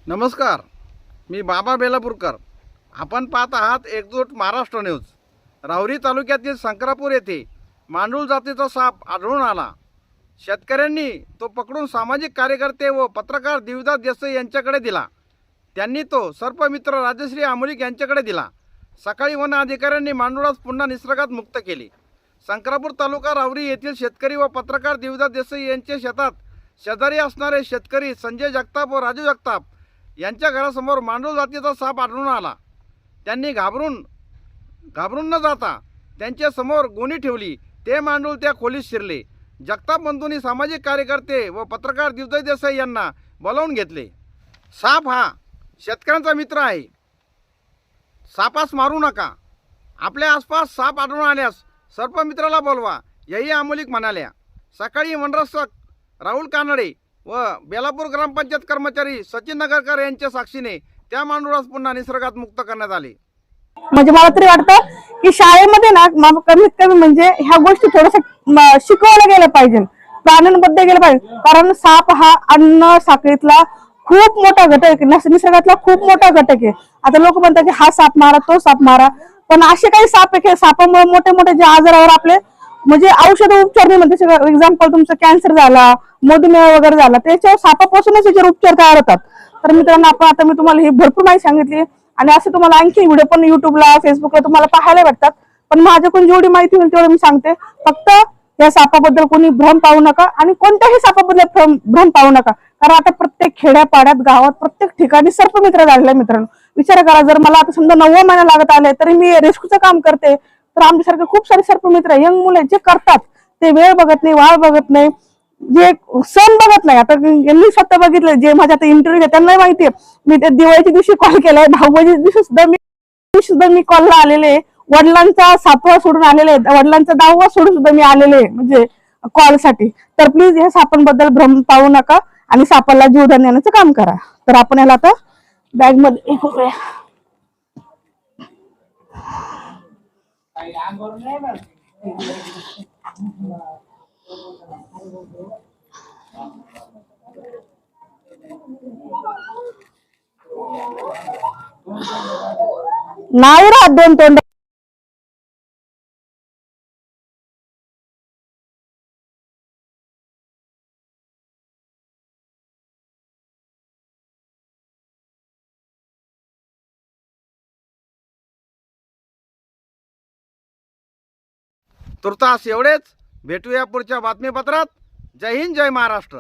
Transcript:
नमस्कार, मी बाबा बेलापूरकर. आपण पाहत आहात एकजूट महाराष्ट्र न्यूज. राहुरी तालुक्यातील संक्रापूर येथे मांडूळ जातीचा साप आढळून आला. शेतकऱ्यांनी तो पकडून सामाजिक कार्यकर्ते व पत्रकार देवदास देसाई यांच्याकडे दिला. त्यांनी तो सर्पमित्र राजश्री आमोलिक यांच्याकडे दिला. सकाळी वन अधिकाऱ्यांनी मांडुळास पुन्हा निसर्गात मुक्त केले. संक्रापूर तालुका राहुरी येथील शेतकरी व पत्रकार देवदास देसाई यांच्या शेतात शेजारी असणारे शेतकरी संजय जगताप व राजू जगताप यांच्या घरासमोर मांडूळ जातीचा साप आढळून आला. त्यांनी घाबरून न जाता त्यांच्या समोर गोणी ठेवली. ते मांडूळ त्या खोलीत शिरले. जगताप बंधूंनी सामाजिक कार्यकर्ते व पत्रकार देवदास देसाई यांना बोलावून घेतले. साप हा शेतकऱ्यांचा मित्र आहे. सापास मारू नका. आपल्या आसपास साप आढळून आल्यास सर्पमित्राला बोलवा, याही आमोलिक म्हणाल्या. सकाळी वनरक्षक राहुल कानडे व बेलापूर ग्रामपंचायत कर्मचारी सचिन नगरकर यांच्या साक्षीने त्या मांडुळास पुन्हा निसर्गात मुक्त करण्यात आले. म्हणजे मला तरी वाटतं की शाळेमध्ये ना कमीत कमी म्हणजे ह्या गोष्टी थोडंसं शिकवल्या गेल्या पाहिजे, प्राण्यांबद्दल गेलं पाहिजे. कारण साप हा अन्न साखळीतला खूप मोठा घटक आहे, निसर्गातला खूप मोठा घटक आहे. आता लोक म्हणतात की हा साप मारा, तो साप मारा, पण असे काही साप आहे की सापामुळे मोठे मोठे जे आजारावर आपले म्हणजे औषध उपचार नाही म्हणते. एक्झाम्पल तुमचं कॅन्सर झाला, मधुमेह वगैरे झाला, त्याच्यावर सापापासूनच याचे उपचार तयार होतात. तर मित्रांनो, आता मी तुम्हाला ही भरपूर माहिती सांगितली आणि असं तुम्हाला आणखी व्हिडिओ पण युट्यूबला फेसबुकला तुम्हाला पाहायला भेटतात. पण माझ्याकडून जेवढी माहिती होईल तेवढी मी सांगते. फक्त या सापाबद्दल कोणी भ्रम पाहू नका आणि कोणत्याही सापाबद्दल भ्रम पाहू नका. कारण आता प्रत्येक खेड्यापाड्यात गावात प्रत्येक ठिकाणी सर्पमित्र झालेले. मित्रांनो, विचार करा, जर मला आता समजा 9 महिना लागत आले तरी मी रेस्क्यूचं काम करते, तर आमच्यासारखे खूप सारे सर्पमित्र यंग मुले जे करतात ते वेळ बघत नाही, वाळ बघत नाही, जे सण बघत नाही. आता यांनी स्वतः बघितलं, जे माझ्या आता इंटरव्ह्यू घेतात त्यांना माहितीये. मी त्या दिवाळीच्या दिवशी कॉल केलाय, भाऊबाजी दिवशी सुद्धा मी कॉलला आलेले. वडिलांचा 7वा सोडून आलेले, वडिलांचा 10वा सोडून सुद्धा मी आलेले म्हणजे कॉलसाठी. तर प्लीज या सापांबद्दल भ्रम पाहू नका आणि सापाला जीवदान देण्याचं काम करा. तर आपण याला आता बॅग मध्ये बघूया. नाही राहत 2 तोंड. तुर्तास एवढेच. भेटूया पुढच्या बातमीपत्रात. जय हिंद, जय महाराष्ट्र.